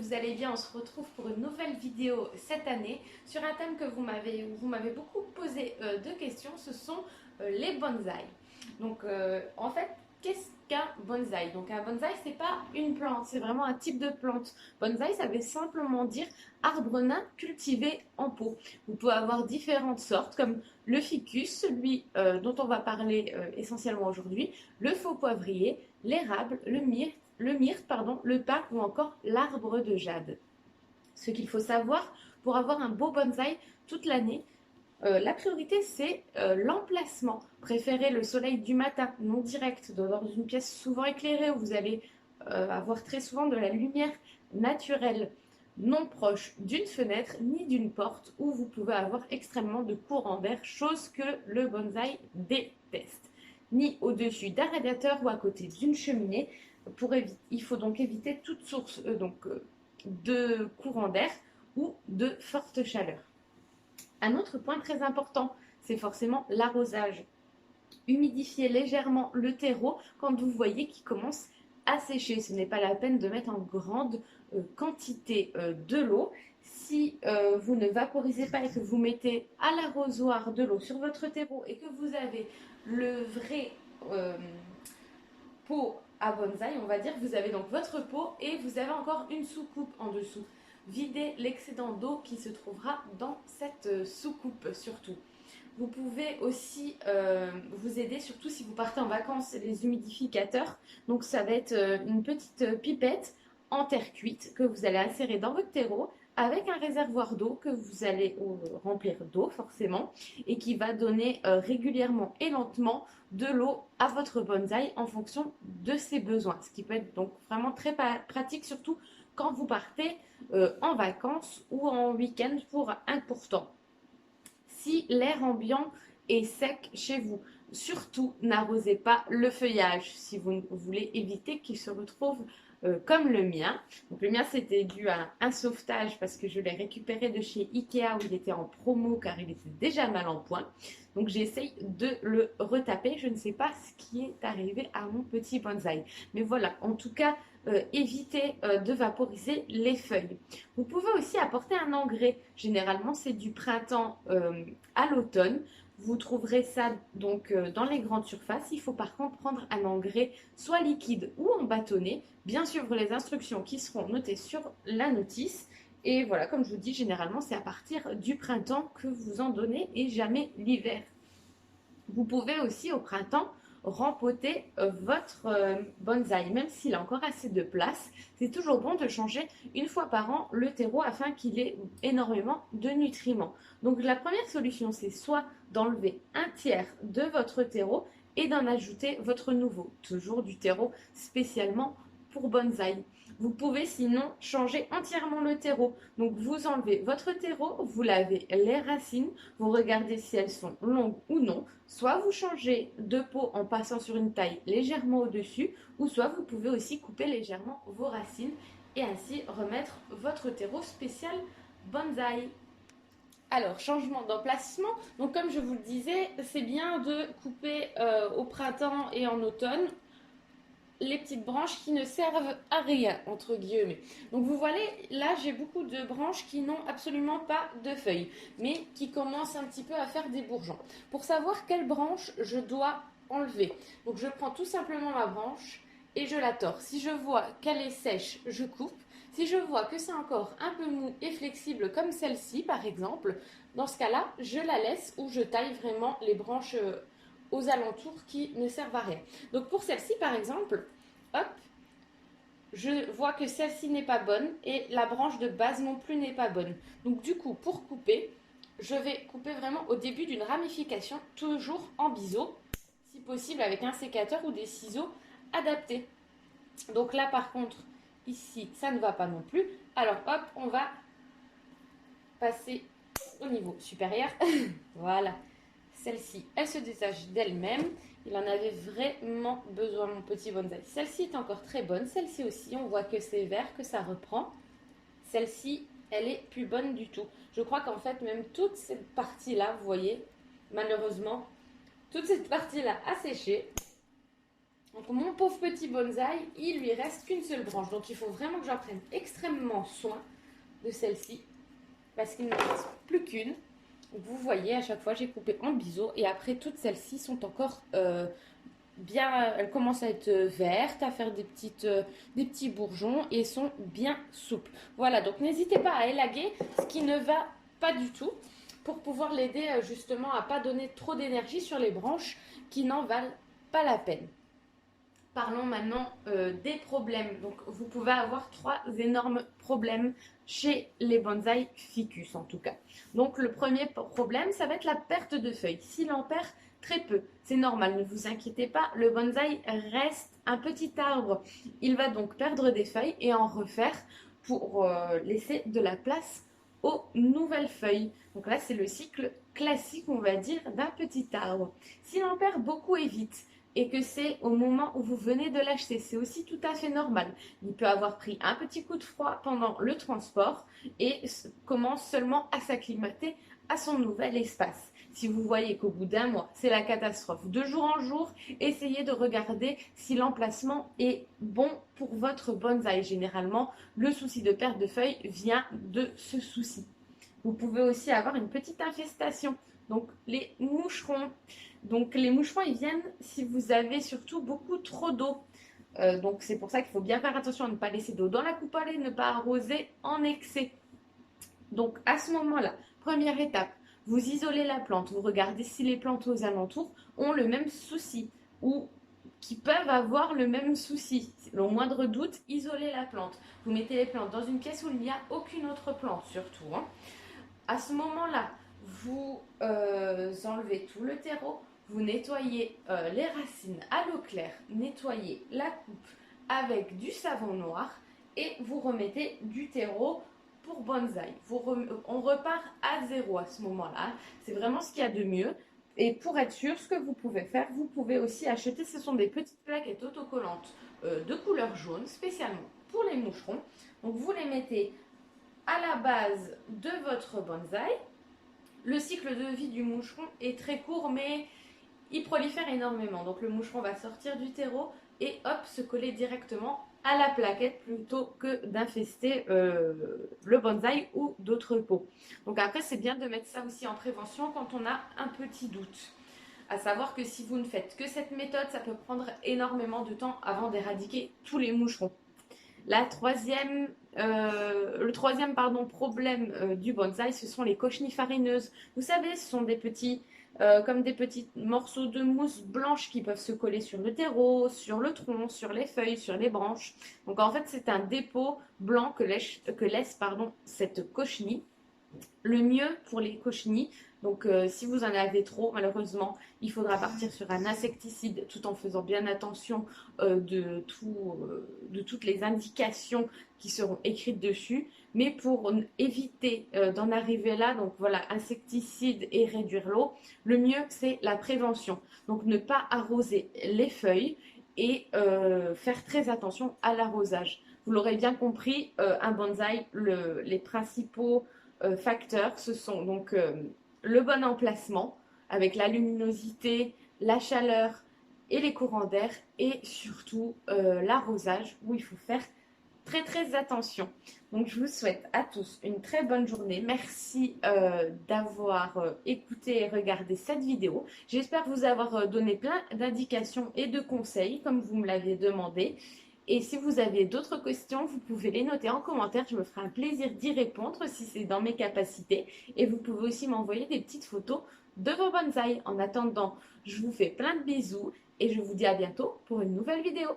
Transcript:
vous allez bien. On se retrouve pour une nouvelle vidéo cette année sur un thème que vous m'avez beaucoup posé de questions. Ce sont les bonsaïs. Donc en fait, qu'est-ce qu'un bonsaï? Donc un bonsaï, c'est pas une plante, c'est vraiment un type de plante. Bonsaï, ça veut simplement dire arbre nain cultivé en pot. Vous pouvez avoir différentes sortes comme le ficus, celui dont on va parler essentiellement aujourd'hui, le faux poivrier, l'érable, le pin ou encore l'arbre de jade. Ce qu'il faut savoir pour avoir un beau bonsaï toute l'année, la priorité c'est l'emplacement. Préférez le soleil du matin, non direct, dans une pièce souvent éclairée où vous allez avoir très souvent de la lumière naturelle, non proche d'une fenêtre ni d'une porte où vous pouvez avoir extrêmement de courant d'air, chose que le bonsaï déteste, ni au-dessus d'un radiateur ou à côté d'une cheminée. Il faut donc éviter toute source de courant d'air ou de forte chaleur. Un autre point très important, c'est forcément l'arrosage. Humidifiez légèrement le terreau quand vous voyez qu'il commence à sécher. Ce n'est pas la peine de mettre en grande quantité de l'eau. Si vous ne vaporisez pas et que vous mettez à l'arrosoir de l'eau sur votre terreau et que vous avez le vrai pot à bonsaï, on va dire, vous avez donc votre pot et vous avez encore une soucoupe en dessous. Videz l'excédent d'eau qui se trouvera dans cette soucoupe surtout. Vous pouvez aussi vous aider, surtout si vous partez en vacances, les humidificateurs. Donc ça va être une petite pipette en terre cuite que vous allez insérer dans votre terreau avec un réservoir d'eau que vous allez remplir d'eau forcément et qui va donner régulièrement et lentement de l'eau à votre bonsaï en fonction de ses besoins. Ce qui peut être donc vraiment très pratique, surtout quand vous partez en vacances ou en week-end pour un court temps. Si l'air ambiant est sec chez vous, surtout n'arrosez pas le feuillage si vous voulez éviter qu'il se retrouve comme le mien. Donc le mien c'était dû à un sauvetage parce que je l'ai récupéré de chez Ikea où il était en promo car il était déjà mal en point. Donc j'essaye de le retaper. Je ne sais pas ce qui est arrivé à mon petit bonsaï. Mais voilà, en tout cas, évitez de vaporiser les feuilles. Vous pouvez aussi apporter un engrais. Généralement, c'est du printemps à l'automne. Vous trouverez ça donc dans les grandes surfaces. Il faut par contre prendre un engrais soit liquide ou en bâtonnet, bien suivre les instructions qui seront notées sur la notice. Et voilà, comme je vous dis, généralement c'est à partir du printemps que vous en donnez et jamais l'hiver. Vous pouvez aussi au printemps rempoter votre bonsaï, même s'il a encore assez de place. C'est toujours bon de changer une fois par an le terreau afin qu'il ait énormément de nutriments. Donc la première solution, c'est soit d'enlever un tiers de votre terreau et d'en ajouter votre nouveau, toujours du terreau spécialement pour bonsaï. Vous pouvez sinon changer entièrement le terreau. Donc vous enlevez votre terreau, vous lavez les racines, vous regardez si elles sont longues ou non. Soit vous changez de pot en passant sur une taille légèrement au-dessus, ou soit vous pouvez aussi couper légèrement vos racines et ainsi remettre votre terreau spécial bonsaï. Alors, changement d'emplacement. Donc, comme je vous le disais, c'est bien de couper au printemps et en automne les petites branches qui ne servent à rien, entre guillemets. Donc vous voyez, là j'ai beaucoup de branches qui n'ont absolument pas de feuilles, mais qui commencent un petit peu à faire des bourgeons. Pour savoir quelle branche je dois enlever, donc je prends tout simplement ma branche et je la tords. Si je vois qu'elle est sèche, je coupe. Si je vois que c'est encore un peu mou et flexible comme celle-ci par exemple, dans ce cas-là, je la laisse ou je taille vraiment les branches aux alentours qui ne servent à rien. Donc pour celle-ci par exemple, hop, je vois que celle-ci n'est pas bonne et la branche de base non plus n'est pas bonne. Donc du coup, pour couper, je vais couper vraiment au début d'une ramification, toujours en biseau, si possible avec un sécateur ou des ciseaux adaptés. Donc là par contre, ici, ça ne va pas non plus. Alors hop, on va passer au niveau supérieur. Voilà. Celle-ci, elle se détache d'elle-même. Il en avait vraiment besoin, mon petit bonsaï. Celle-ci est encore très bonne. Celle-ci aussi, on voit que c'est vert, que ça reprend. Celle-ci, elle est plus bonne du tout. Je crois qu'en fait, même toute cette partie-là, vous voyez, malheureusement, toute cette partie-là a séché. Donc mon pauvre petit bonsaï, il lui reste qu'une seule branche. Donc il faut vraiment que j'en prenne extrêmement soin de celle-ci parce qu'il ne reste plus qu'une. Vous voyez, à chaque fois, j'ai coupé en biseau et après, toutes celles-ci sont encore bien, elles commencent à être vertes, à faire des petits bourgeons et sont bien souples. Voilà, donc n'hésitez pas à élaguer ce qui ne va pas du tout pour pouvoir l'aider justement à ne pas donner trop d'énergie sur les branches qui n'en valent pas la peine. Parlons maintenant des problèmes. Donc, vous pouvez avoir 3 énormes problèmes chez les bonsaïs ficus en tout cas. Donc, le premier problème, ça va être la perte de feuilles. S'il en perd très peu, c'est normal, ne vous inquiétez pas, le bonsaï reste un petit arbre. Il va donc perdre des feuilles et en refaire pour laisser de la place aux nouvelles feuilles. Donc là, c'est le cycle classique, on va dire, d'un petit arbre. S'il en perd beaucoup et vite, et que c'est au moment où vous venez de l'acheter, c'est aussi tout à fait normal. Il peut avoir pris un petit coup de froid pendant le transport et commence seulement à s'acclimater à son nouvel espace. Si vous voyez qu'au bout d'un mois, c'est la catastrophe, de jour en jour, essayez de regarder si l'emplacement est bon pour votre bonsaï. Généralement, le souci de perte de feuilles vient de ce souci. Vous pouvez aussi avoir une petite infestation. Donc les moucherons. Donc les moucherons, ils viennent si vous avez surtout beaucoup trop d'eau. Donc c'est pour ça qu'il faut bien faire attention à ne pas laisser d'eau dans la coupole et ne pas arroser en excès. Donc à ce moment-là, première étape, vous isolez la plante. Vous regardez si les plantes aux alentours ont le même souci ou qui peuvent avoir le même souci. Au moindre doute, isolez la plante. Vous mettez les plantes dans une pièce où il n'y a aucune autre plante surtout. À ce moment-là, vous enlevez tout le terreau, vous nettoyez les racines à l'eau claire, nettoyez la coupe avec du savon noir et vous remettez du terreau pour bonsaï. On repart à zéro à ce moment-là. C'est vraiment ce qu'il y a de mieux. Et pour être sûr, ce que vous pouvez faire, vous pouvez aussi acheter, ce sont des petites plaquettes autocollantes de couleur jaune, spécialement pour les moucherons. Donc vous les mettez à la base de votre bonsaï. Le cycle de vie du moucheron est très court, mais il prolifère énormément. Donc le moucheron va sortir du terreau et hop, se coller directement à la plaquette plutôt que d'infester le bonsaï ou d'autres pots. Donc après, c'est bien de mettre ça aussi en prévention quand on a un petit doute. À savoir que si vous ne faites que cette méthode, ça peut prendre énormément de temps avant d'éradiquer tous les moucherons. Le troisième problème du bonsaï, ce sont les cochenilles farineuses. Vous savez, ce sont comme des petits morceaux de mousse blanche qui peuvent se coller sur le terreau, sur le tronc, sur les feuilles, sur les branches. Donc en fait, c'est un dépôt blanc que laisse cette cochenille. Le mieux pour les cochenilles, donc si vous en avez trop, malheureusement, il faudra partir sur un insecticide tout en faisant bien attention de toutes les indications qui seront écrites dessus. Mais pour éviter d'en arriver là, donc voilà, insecticide et réduire l'eau, le mieux c'est la prévention. Donc ne pas arroser les feuilles et faire très attention à l'arrosage. Vous l'aurez bien compris, un bonsaï, les principaux facteurs, ce sont donc le bon emplacement avec la luminosité, la chaleur et les courants d'air et surtout l'arrosage où il faut faire très très attention. Donc je vous souhaite à tous une très bonne journée. Merci d'avoir écouté et regardé cette vidéo. J'espère vous avoir donné plein d'indications et de conseils comme vous me l'avez demandé. Et si vous avez d'autres questions, vous pouvez les noter en commentaire. Je me ferai un plaisir d'y répondre si c'est dans mes capacités. Et vous pouvez aussi m'envoyer des petites photos de vos bonsaïs. En attendant, je vous fais plein de bisous et je vous dis à bientôt pour une nouvelle vidéo.